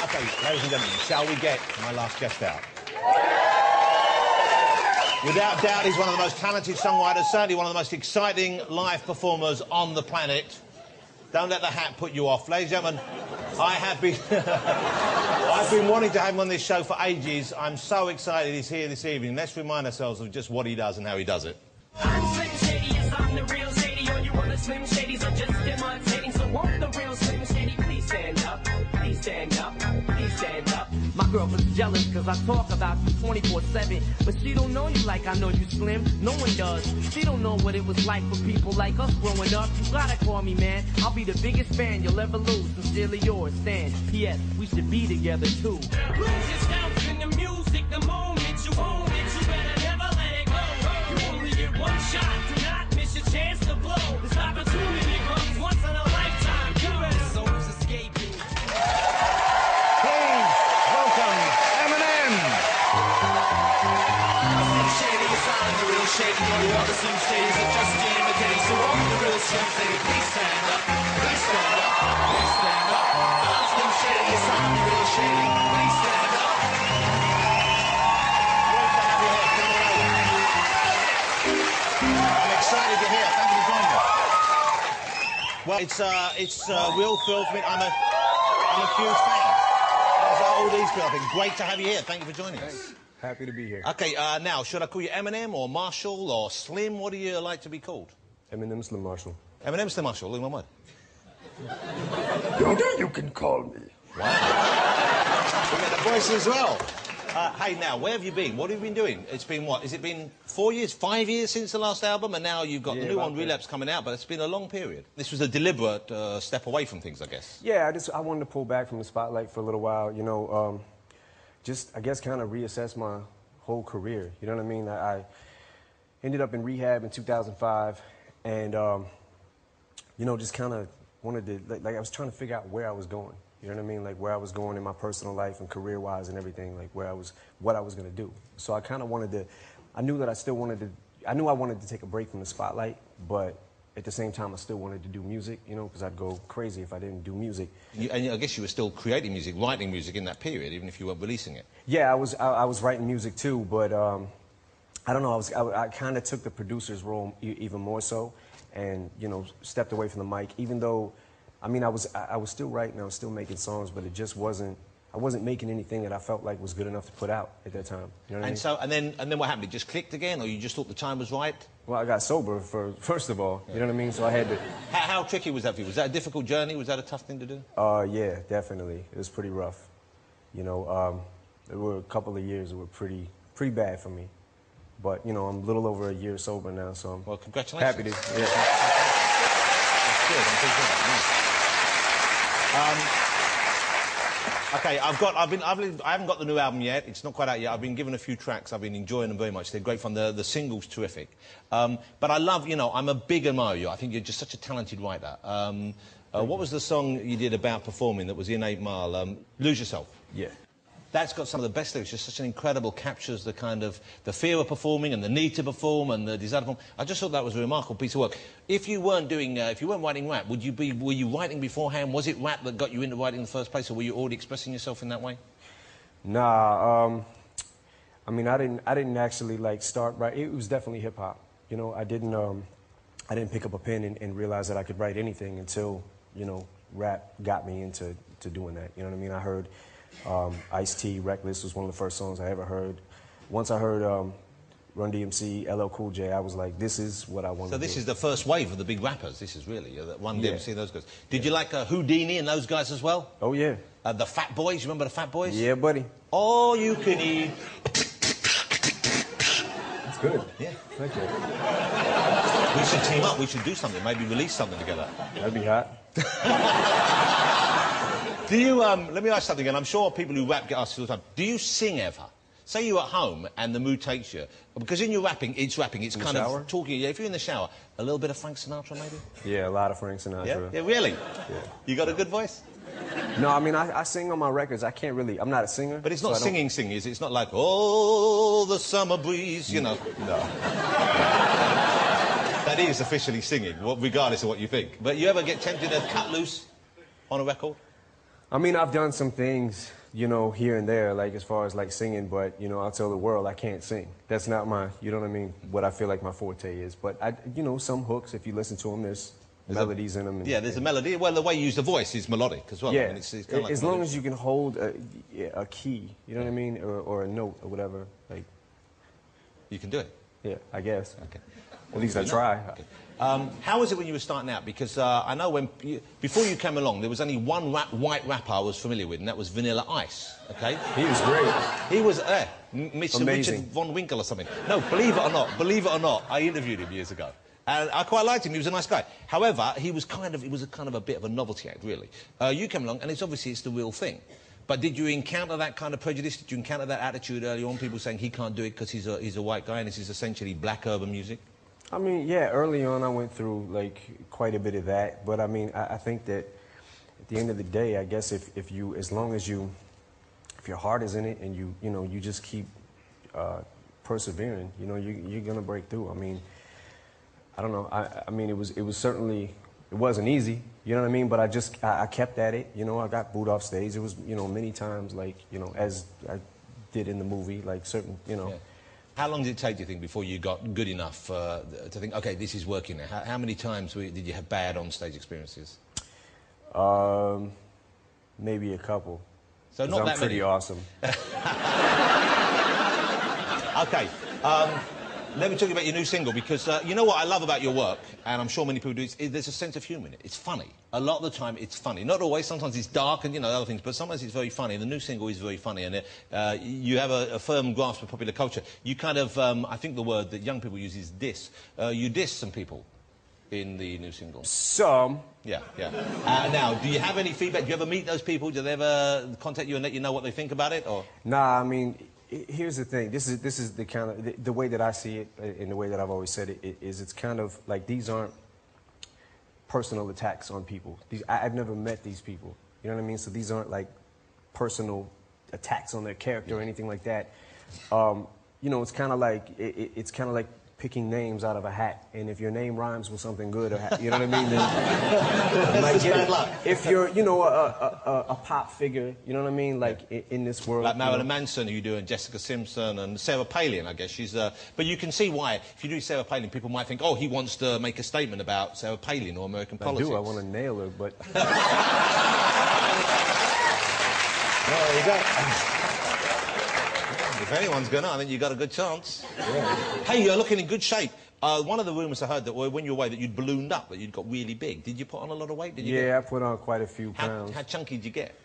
Okay, ladies and gentlemen, shall we get my last guest out? Without doubt, he's one of the most talented songwriters, certainly one of the most exciting live performers on the planet. Don't let the hat put you off. Ladies and gentlemen, I have been... I've been wanting to have him on this show for ages. I'm so excited he's here this evening. Let's remind ourselves of just what he does and how he does it. I'm Slim Shady, yes, I'm the real Shady. All you other Slim Shadys are just imitating. So won't the real Slim Shady please stand up? Please stand up. Please stand up. My girlfriend's jealous because I talk about you 24/7. But she don't know you like I know you, Slim. No one does. She don't know what it was like for people like us growing up. You gotta call me, man. I'll be the biggest fan you'll ever lose. Sincerely yours, Stan. P.S. We should be together, too. Lose yourself in the music the moment you own it. You better never let it go. You only get one shot. Do not miss your chance to blow. This opportunity comes once in a lifetime. You better soul's escaping. Please welcome Eminem. I'm Shady, yes, I'm the real Shady. All you other Slim Shadys are just imitating. So won't the real Slim Shady please stand up? Please stand up. Please stand up. I'm Slim Shady, yes, I'm the real Shady. Please stand up. Great to have you here. Come on over. I'm excited you're here. Thank you for joining us. Well, it's real thrill for me. I'm a huge fan. As are all these people. I think great to have you here. Thank you for joining us. Happy to be here. Okay, now, should I call you Eminem or Marshall or Slim? What do you like to be called? Eminem Slim Marshall. Eminem Slim Marshall, in one word. You can call me. Wow. You got a voice as well. Hey, now, where have you been? What have you been doing? It's been what? Has it been 4 years, 5 years since the last album? And now you've got the new one, Relapse, coming out, but it's been a long period. This was a deliberate step away from things, I guess. Yeah, I wanted to pull back from the spotlight for a little while, you know, just, I guess, kind of reassess my whole career. You know what I mean? I ended up in rehab in 2005, and, you know, just kind of wanted to, like, I was trying to figure out where I was going. You know what I mean? Like, where I was going in my personal life and career-wise and everything, like, what I was going to do. So I kind of wanted to, I knew that I still wanted to, I knew I wanted to take a break from the spotlight, but at the same time, I still wanted to do music, you know, because I'd go crazy if I didn't do music. And I guess you were still creating music, writing music in that period, even if you weren't releasing it. Yeah, I was writing music too, but I don't know, I kind of took the producer's role even more so, and, you know, stepped away from the mic, even though, I mean, I was still writing, I was still making songs, but it just wasn't, I wasn't making anything that I felt like was good enough to put out at that time. You know what I mean? So, and then what happened? It just clicked again, or you just thought the time was right? Well, I got sober first of all, you know what I mean? So I had to... How tricky was that for you? Was that a difficult journey? Was that a tough thing to do? Yeah, definitely. It was pretty rough. You know, there were a couple of years that were pretty bad for me. But, you know, I'm a little over a year sober now, so I'm... Well, congratulations. Happy to... Yeah. That's good. I'm pleased with that. Okay, I haven't got the new album yet. It's not quite out yet. I've been given a few tracks. I've been enjoying them very much. They're great fun. The single's terrific. But I love, you know, I'm a big admirer of you. I think you're just such a talented writer. What was the song you did about performing that was in 8 Mile? Lose Yourself. Yeah. That's got some of the best lyrics. Just such an incredible, captures the kind of the fear of performing and the need to perform and the desire to perform. I just thought that was a remarkable piece of work. If you weren't doing, if you weren't writing rap, were you writing beforehand? Was it rap that got you into writing in the first place, or were you already expressing yourself in that way? Nah, I mean, I didn't actually like start writing. It was definitely hip hop. You know, I didn't pick up a pen and realize that I could write anything until, you know, rap got me into doing that. You know what I mean? I heard Ice-T, Reckless was one of the first songs I ever heard. Once I heard Run DMC, LL Cool J, I was like, this is what I want to do. So this is the first wave of the big rappers. This is really Run DMC, those guys. Did you like Houdini and those guys as well? Oh, yeah. The Fat Boys, you remember the Fat Boys? Yeah, buddy. All you can eat. That's good. Yeah. Thank you. We should team up. We should do something. Maybe release something together. That'd be hot. Do you, let me ask something, and I'm sure people who rap get asked all the time. Do you sing ever? Say you're at home and the mood takes you. Because in your rapping, it's kind of talking. If you're in the shower, a little bit of Frank Sinatra, maybe? Yeah, a lot of Frank Sinatra. Yeah, really? Yeah. You got a good voice? No, I mean, I sing on my records. I can't really, I'm not a singer. But it's not singing, is it? It's not like, oh, the summer breeze, you know. No. That is officially singing, regardless of what you think. But you ever get tempted to cut loose on a record? I mean, I've done some things you know, here and there, like as far as like singing, but you know, I'll tell the world I can't sing. That's not my, you know what I mean, what I feel like my forte is. But I, you know, some hooks, if you listen to them, there's melodies in them. Yeah, there's a melody. Well, the way you use the voice is melodic as well. Yeah, I mean, it's kind of like as long as you can hold a key, you know what I mean, or a note or whatever, like. You can do it. Yeah, I guess. Okay. At least I try. Okay. How was it when you were starting out? Because I know before you came along, there was only one white rapper I was familiar with, and that was Vanilla Ice. Okay. He was great. He was Mr. Richard Von Winkle or something. No, believe it or not, I interviewed him years ago. And I quite liked him. He was a nice guy. However, he was kind of a bit of a novelty act, really. You came along, and it's the real thing. But did you encounter that kind of prejudice? Did you encounter that attitude early on? People saying he can't do it because he's a white guy, and this is essentially black urban music. I mean, yeah. Early on, I went through like quite a bit of that. But I mean, I think that at the end of the day, I guess if your heart is in it and you know you just keep persevering, you know, you're gonna break through. I mean. I don't know. I mean, it was certainly, it wasn't easy, you know what I mean? But I kept at it, you know. I got booed off stage. It was, you know, many times, like, you know, as I did in the movie, like certain, you know. Yeah. How long did it take, do you think, before you got good enough to think, okay, this is working now? How many times did you have bad on-stage experiences? Maybe a couple. So not that pretty many. Awesome. Okay. Let me talk about your new single, because you know what I love about your work, and I'm sure many people do, there's a sense of humour in it. It's funny. A lot of the time, it's funny. Not always. Sometimes it's dark and, you know, other things, but sometimes it's very funny. And the new single is very funny, and you have a firm grasp of popular culture. You kind of, I think the word that young people use is diss. You diss some people in the new single. Some. Yeah, yeah. Now, do you have any feedback? Do you ever meet those people? Do they ever contact you and let you know what they think about it, or...? Nah, I mean... Here's the thing. This is the kind of the way that I see it, and the way that I've always said it is. It's kind of like these aren't personal attacks on people. I've never met these people. You know what I mean? So these aren't like personal attacks on their character or anything like that. You know, it's kind of like it's kind of like picking names out of a hat, and if your name rhymes with something good, or you know what I mean, then you might get it. If you're, you know, a pop figure, you know what I mean, like in this world, like Marilyn Manson, who you do, and Jessica Simpson, and Sarah Palin, I guess she's. But you can see why, if you do Sarah Palin, people might think, oh, he wants to make a statement about Sarah Palin or American politics. I want to nail her, but. Well, there you go. If anyone's going to, I think you've got a good chance. Yeah. Hey, you're looking in good shape. One of the rumours I heard that when you were away that you'd ballooned up, that you'd got really big. Did you put on a lot of weight? I put on quite a few pounds. How chunky did you get?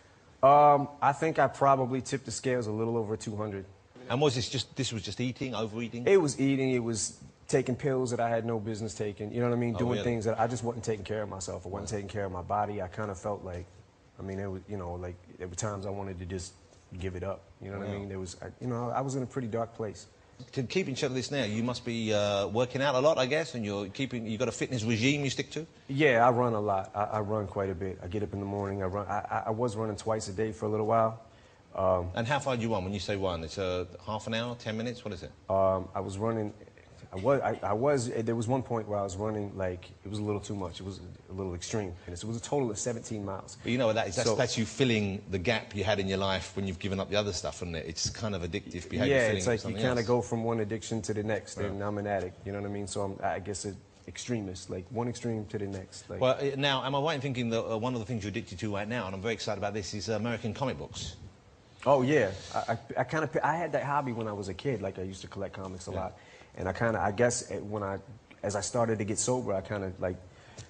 I think I probably tipped the scales a little over 200. And was this was just eating, overeating? It was eating. It was taking pills that I had no business taking. You know what I mean? Doing things that I just wasn't taking care of myself. I wasn't taking care of my body. I kind of felt like, I mean, it was, you know, like there were times I wanted to just give it up. You know what I mean? There was, you know, I was in a pretty dark place. To keep in shape of this now, you must be working out a lot, I guess, and you've got a fitness regime you stick to? Yeah, I run a lot. I run quite a bit. I get up in the morning, I run. I was running twice a day for a little while. And how far do you run? When you say run, it's half an hour, 10 minutes? What is it? I was running. There was one point where I was running, like, it was a little too much. It was a little extreme. And it was a total of 17 miles. But you know what that is? That's you filling the gap you had in your life when you've given up the other stuff, and it's kind of addictive behavior. Yeah, it's like you kind of go from one addiction to the next, and I'm an addict, you know what I mean? So I guess an extremist, like one extreme to the next. Like. Well, now, am I right in thinking that one of the things you're addicted to right now, and I'm very excited about this, is American comic books? Oh, yeah. I had that hobby when I was a kid. Like, I used to collect comics a lot. And I guess as I started to get sober, I kind of like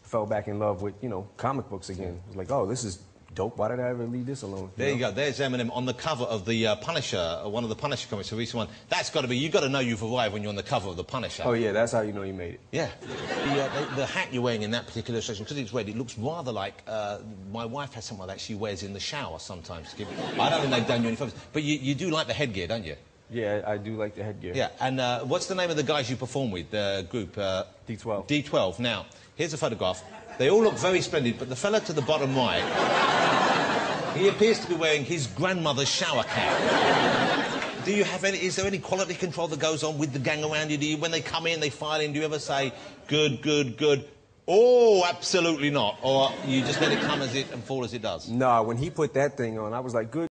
fell back in love with, you know, comic books again. It was like, oh, this is dope. Why did I ever leave this alone? There you go. There's Eminem on the cover of the Punisher, one of the Punisher comics, the recent one. That's got to be, you've got to know you've arrived when you're on the cover of the Punisher. Oh, yeah, that's how you know you made it. Yeah. The hat you're wearing in that particular illustration, because it's red, it looks rather like, my wife has something like that she wears in the shower sometimes. I don't think they've done you any favors. But you do like the headgear, don't you? Yeah, I do like the headgear. Yeah, and what's the name of the guys you perform with, the group? D12. D12. Now, here's a photograph. They all look very splendid, but the fella to the bottom right, he appears to be wearing his grandmother's shower cap. Do you have any, is there any quality control that goes on with the gang around you? Do you, when they come in, they file in, do you ever say, good, good, good? Oh, absolutely not. Or you just let it come as it and fall as it does? No, when he put that thing on, I was like, good.